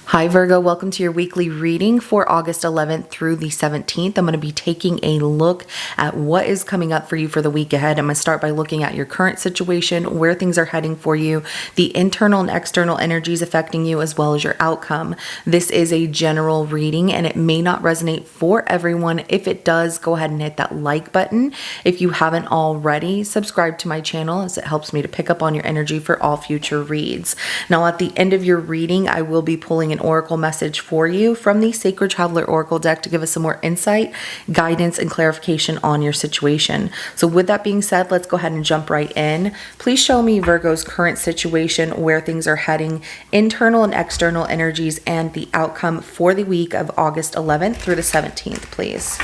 Hi Virgo, welcome to your weekly reading for August 11th through the 17th. I'm going to be taking a look at what is coming up for you for the week ahead. I'm going to start by looking at your current situation, where things are heading for you, the internal and external energies affecting you, as well as your outcome. This is a general reading and it may not resonate for everyone. If it does, go ahead and hit that like button. If you haven't already, subscribe to my channel as it helps me to pick up on your energy for all future reads. Now at the end of your reading, I will be pulling an oracle message for you from the Sacred Traveler Oracle deck to give us some more insight, guidance, and clarification on your situation. So with that being said, let's go ahead and jump right in. Please show me Virgo's current situation, where things are heading, internal and external energies, and the outcome for the week of August 11th through the 17th, please.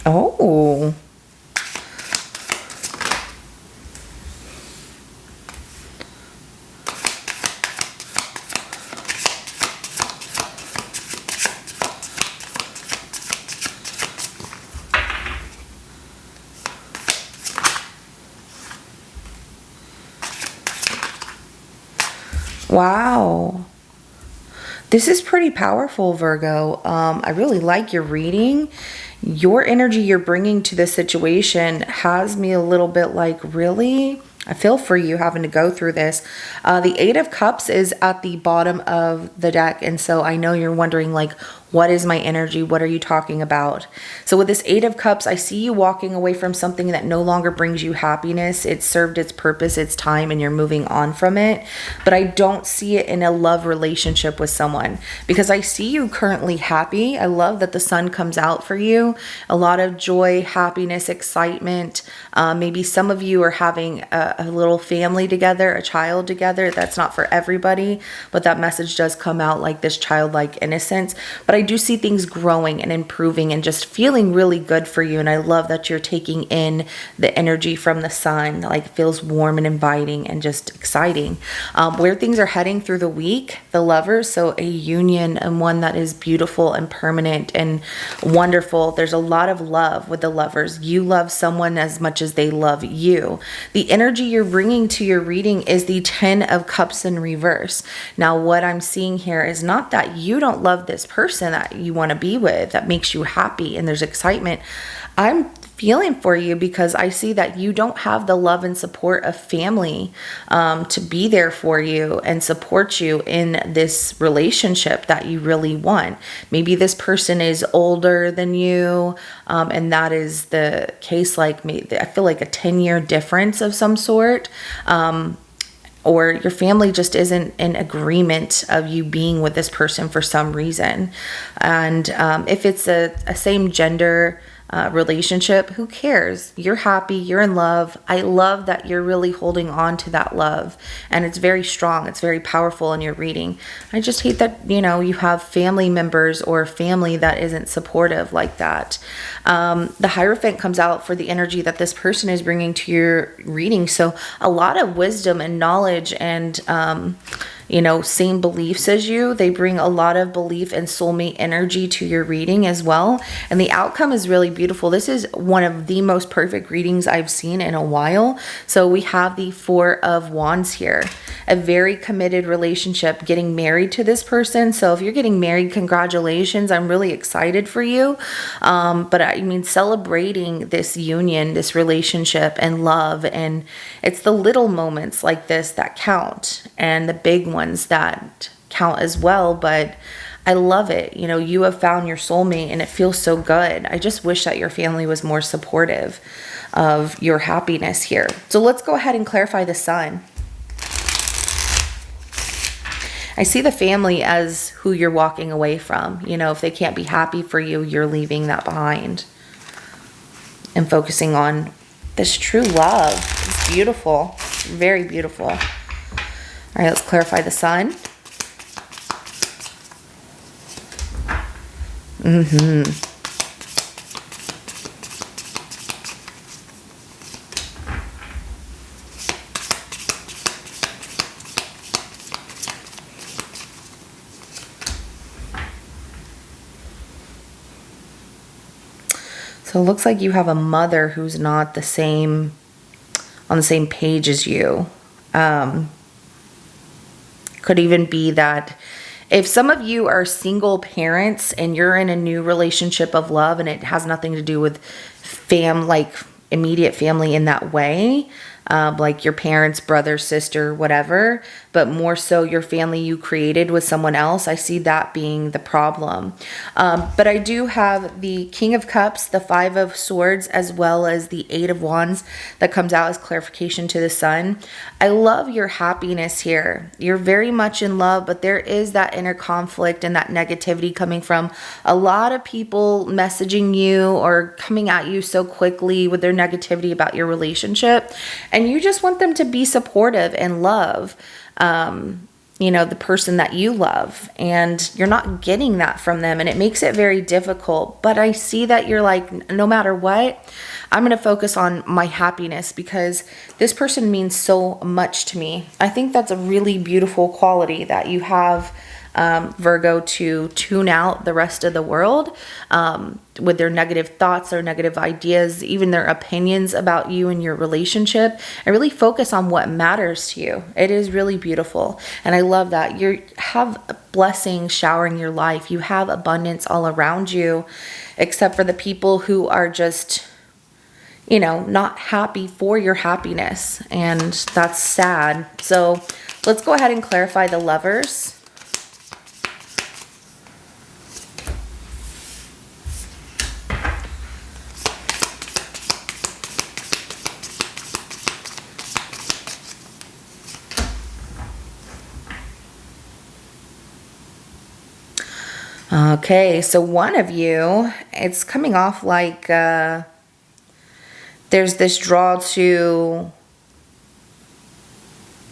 Oh. Wow. This is pretty powerful, Virgo. I really like your reading. Your energy you're bringing to this situation has me a little bit like, really? I feel for you having to go through this. The Eight of Cups is at the bottom of the deck. And so I know you're wondering, like, what is my energy? What are you talking about? So with this Eight of Cups, I see you walking away from something that no longer brings you happiness. It served its purpose, its time, and you're moving on from it. But I don't see it in a love relationship with someone, because I see you currently happy. I love that the sun comes out for you. A lot of joy, happiness, excitement. Maybe some of you are having a little family together, a child together. That's not for everybody, but that message does come out, like this childlike innocence. But I do see things growing and improving and just feeling really good for you. And I love that you're taking in the energy from the sun. Like, it feels warm and inviting and just exciting. Where things are heading through the week, the Lovers, so a union, and one that is beautiful and permanent and wonderful. There's a lot of love with the Lovers. You love someone as much as they love you. The energy you're bringing to your reading is the Ten of Cups in reverse. Now, what I'm seeing here is not that you don't love this person that you want to be with, that makes you happy and there's excitement. I'm feeling for you because I see that you don't have the love and support of family to be there for you and support you in this relationship that you really want. Maybe this person is older than you, and that is the case. Like, maybe, I feel like a 10-year difference of some sort. Or your family just isn't in agreement of you being with this person for some reason. And if it's a same gender relationship, who cares? You're happy, you're in love. I love that you're really holding on to that love, and it's very strong, it's very powerful in your reading. I just hate that, you know, you have family members or family that isn't supportive like that. The Hierophant comes out for the energy that this person is bringing to your reading. So a lot of wisdom and knowledge and you know, same beliefs as you. They bring a lot of belief and soulmate energy to your reading as well. And the outcome is really beautiful. This is one of the most perfect readings I've seen in a while. So we have the Four of Wands here. A very committed relationship, getting married to this person. So if you're getting married, congratulations. I'm really excited for you. But I mean, celebrating this union, this relationship and love. And it's the little moments like this that count, and the big ones that count as well. But I love it. You know, you have found your soulmate and it feels so good. I just wish that your family was more supportive of your happiness here. So let's go ahead and clarify the Sun. I see the family as who you're walking away from. You know, if they can't be happy for you, you're leaving that behind and focusing on this true love. It's beautiful. Very beautiful. All right, let's clarify the Sun. So it looks like you have a mother who's not the same, on the same page as you. Could even be that if some of you are single parents and you're in a new relationship of love and it has nothing to do with like immediate family in that way, like your parents, brother, sister, whatever, but more so your family you created with someone else. I see that being the problem. But I do have the King of Cups, the Five of Swords, as well as the Eight of Wands that comes out as clarification to the Sun. I love your happiness here. You're very much in love, but there is that inner conflict and that negativity coming from a lot of people messaging you or coming at you so quickly with their negativity about your relationship. And you just want them to be supportive and love, the person that you love. And you're not getting that from them. And it makes it very difficult. But I see that you're like, no matter what, I'm going to focus on my happiness because this person means so much to me. I think that's a really beautiful quality that you have, Virgo, to tune out the rest of the world with their negative thoughts, their negative ideas, even their opinions about you and your relationship, and really focus on what matters to you. It is really beautiful. And I love that you have blessings showering your life. You have abundance all around you, except for the people who are just, not happy for your happiness. And that's sad. So let's go ahead and clarify the Lovers. Okay, so one of you, it's coming off like there's this draw to,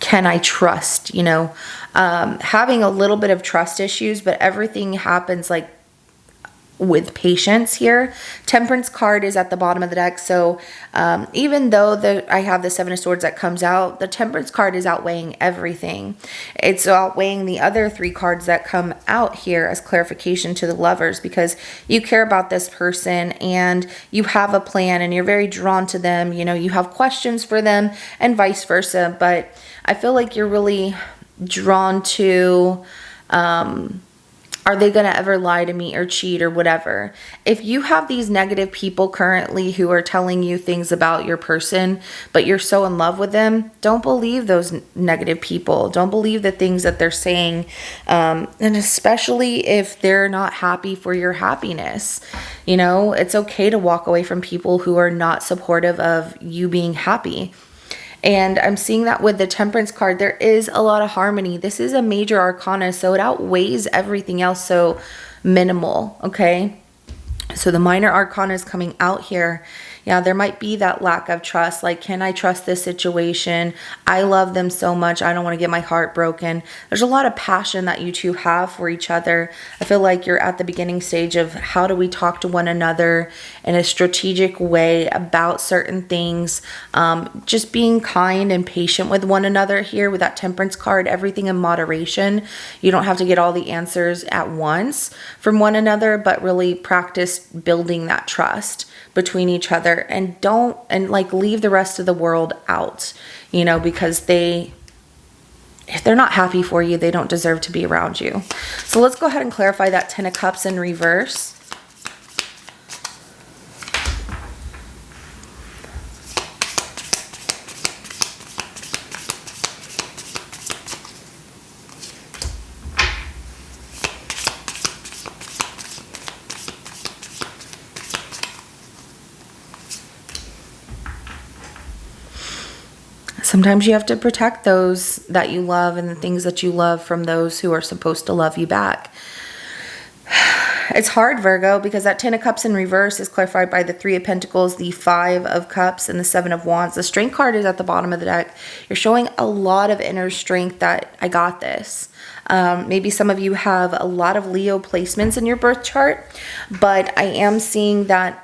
can I trust, having a little bit of trust issues, but everything happens like with patience here. Temperance card is at the bottom of the deck. So even though I have the Seven of Swords that comes out, the Temperance card is outweighing everything. It's outweighing the other three cards that come out here as clarification to the Lovers, because you care about this person and you have a plan and you're very drawn to them. You have questions for them and vice versa. But I feel like you're really drawn to, are they going to ever lie to me or cheat or whatever? If you have these negative people currently who are telling you things about your person, but you're so in love with them, don't believe those negative people. Don't believe the things that they're saying. And especially if they're not happy for your happiness. It's okay to walk away from people who are not supportive of you being happy. And I'm seeing that with the Temperance card, there is a lot of harmony. This is a major arcana, so it outweighs everything else, so minimal, okay? So the minor arcana is coming out here. Yeah, there might be that lack of trust. Like, can I trust this situation? I love them so much. I don't want to get my heart broken. There's a lot of passion that you two have for each other. I feel like you're at the beginning stage of how do we talk to one another in a strategic way about certain things. Just being kind and patient with one another here with that Temperance card, everything in moderation. You don't have to get all the answers at once from one another, but really practice building that trust between each other, and leave the rest of the world out, because if they're not happy for you, they don't deserve to be around you. So let's go ahead and clarify that Ten of Cups in reverse. Sometimes you have to protect those that you love and the things that you love from those who are supposed to love you back. It's hard, Virgo, because that 10 of Cups in reverse is clarified by the 3 of Pentacles, the 5 of Cups, and the 7 of Wands. The Strength card is at the bottom of the deck. You're showing a lot of inner strength that I got this. Maybe some of you have a lot of Leo placements in your birth chart, but I am seeing that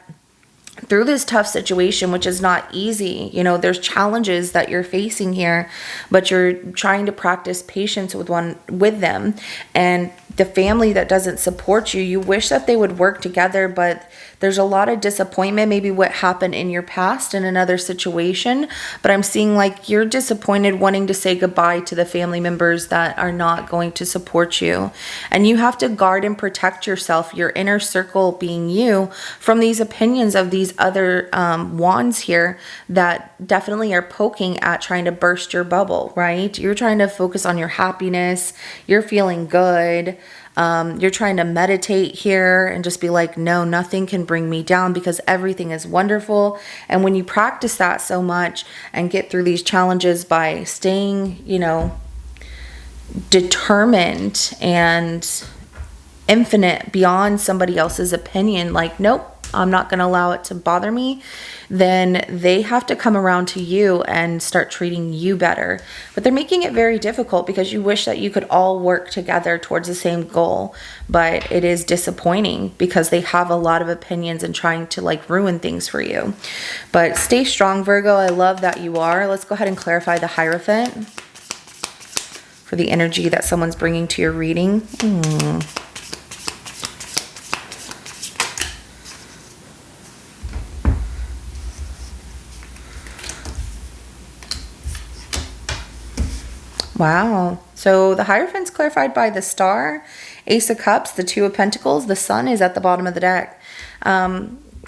through this tough situation, which is not easy, you know, there's challenges that you're facing here, but you're trying to practice patience with them. And the family that doesn't support you, you wish that they would work together, but there's a lot of disappointment, maybe what happened in your past in another situation. But I'm seeing like you're disappointed, wanting to say goodbye to the family members that are not going to support you. And you have to guard and protect yourself, your inner circle being you, from these opinions of these other wands here that definitely are poking at trying to burst your bubble, right? You're trying to focus on your happiness. You're feeling good. You're trying to meditate here and just be like, no, nothing can bring me down because everything is wonderful. And when you practice that so much and get through these challenges by staying, you know, determined and infinite beyond somebody else's opinion, like, nope, I'm not going to allow it to bother me, then they have to come around to you and start treating you better. But they're making it very difficult because you wish that you could all work together towards the same goal. But it is disappointing because they have a lot of opinions and trying to like ruin things for you. But stay strong, Virgo. I love that you are. Let's go ahead and clarify the Hierophant for the energy that someone's bringing to your reading. Wow. So the Hierophant's clarified by the Star, Ace of Cups, the 2 of Pentacles. The Sun is at the bottom of the deck.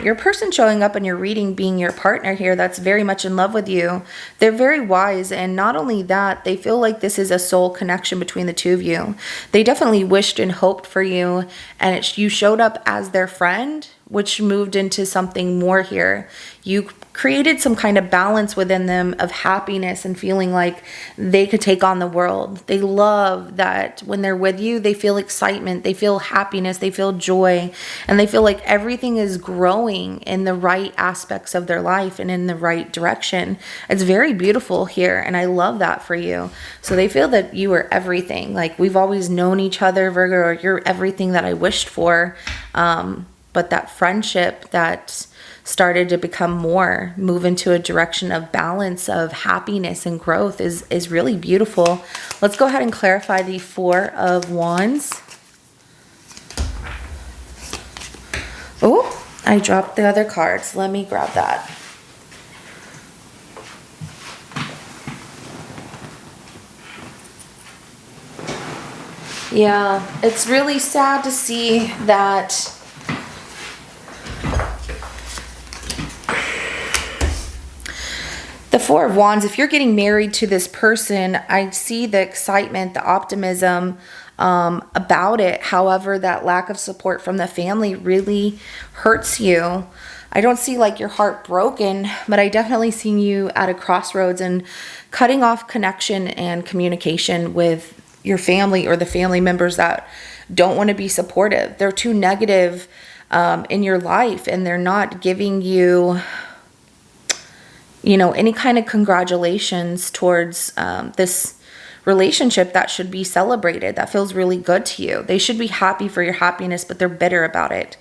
Your person showing up in your reading being your partner here that's very much in love with you. They're very wise, and not only that, they feel like this is a soul connection between the two of you. They definitely wished and hoped for you, and you showed up as their friend, which moved into something more here. You created some kind of balance within them of happiness and feeling like they could take on the world. They love that when they're with you, they feel excitement, they feel happiness, they feel joy, and they feel like everything is growing in the right aspects of their life and in the right direction. It's very beautiful here, and I love that for you. So they feel that you are everything. Like, we've always known each other, Virgo, or you're everything that I wished for. But that friendship that started to become more, move into a direction of balance, of happiness and growth is really beautiful. Let's go ahead and clarify the 4 of Wands. Oh, I dropped the other cards. Let me grab that. Yeah, it's really sad to see that the 4 of Wands, if you're getting married to this person, I see the excitement, the optimism about it. However, that lack of support from the family really hurts you. I don't see like your heart broken, but I definitely see you at a crossroads and cutting off connection and communication with your family or the family members that don't want to be supportive. They're too negative in your life, and they're not giving you, you know, any kind of congratulations towards this relationship that should be celebrated, that feels really good to you. They should be happy for your happiness, but they're bitter about it.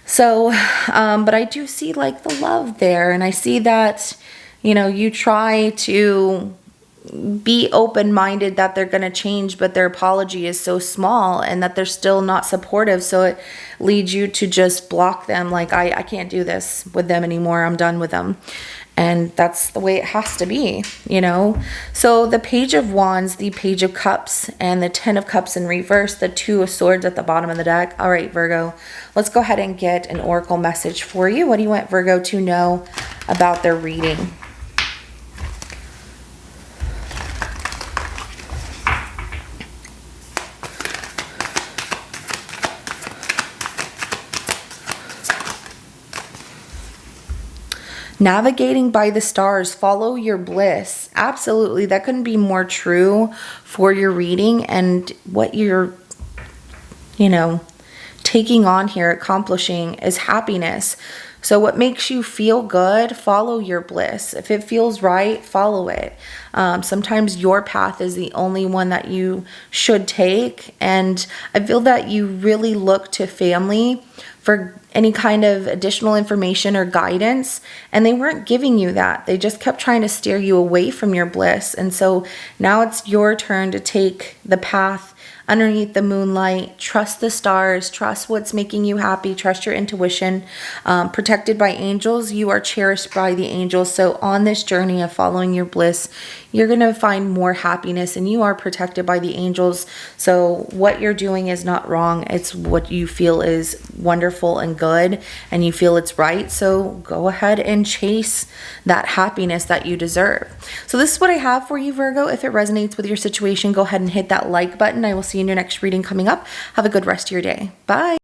So, but I do see like the love there, and I see that, you know, you try to be open-minded that they're going to change, but their apology is so small and that they're still not supportive. So it leads you to just block them. Like, I can't do this with them anymore. I'm done with them. And that's the way it has to be, you know? So the Page of Wands, the Page of Cups, and the 10 of Cups in reverse, the 2 of Swords at the bottom of the deck. All right, Virgo, let's go ahead and get an oracle message for you. What do you want Virgo to know about their reading? Navigating by the stars, follow your bliss. Absolutely, that couldn't be more true for your reading and what you're, you know, taking on here, accomplishing, is happiness. So what makes you feel good, follow your bliss. If it feels right, follow it. Sometimes your path is the only one that you should take. And I feel that you really look to family for any kind of additional information or guidance, and they weren't giving you that. They just kept trying to steer you away from your bliss. And so now it's your turn to take the path underneath the moonlight. Trust the stars, trust what's making you happy, trust your intuition. Protected by angels, you are cherished by the angels. So on this journey of following your bliss, you're going to find more happiness, and you are protected by the angels. So what you're doing is not wrong. It's what you feel is wonderful and good, and you feel it's right. So go ahead and chase that happiness that you deserve. So this is what I have for you, Virgo. If it resonates with your situation, go ahead and hit that like button. I will see you in your next reading coming up. Have a good rest of your day. Bye.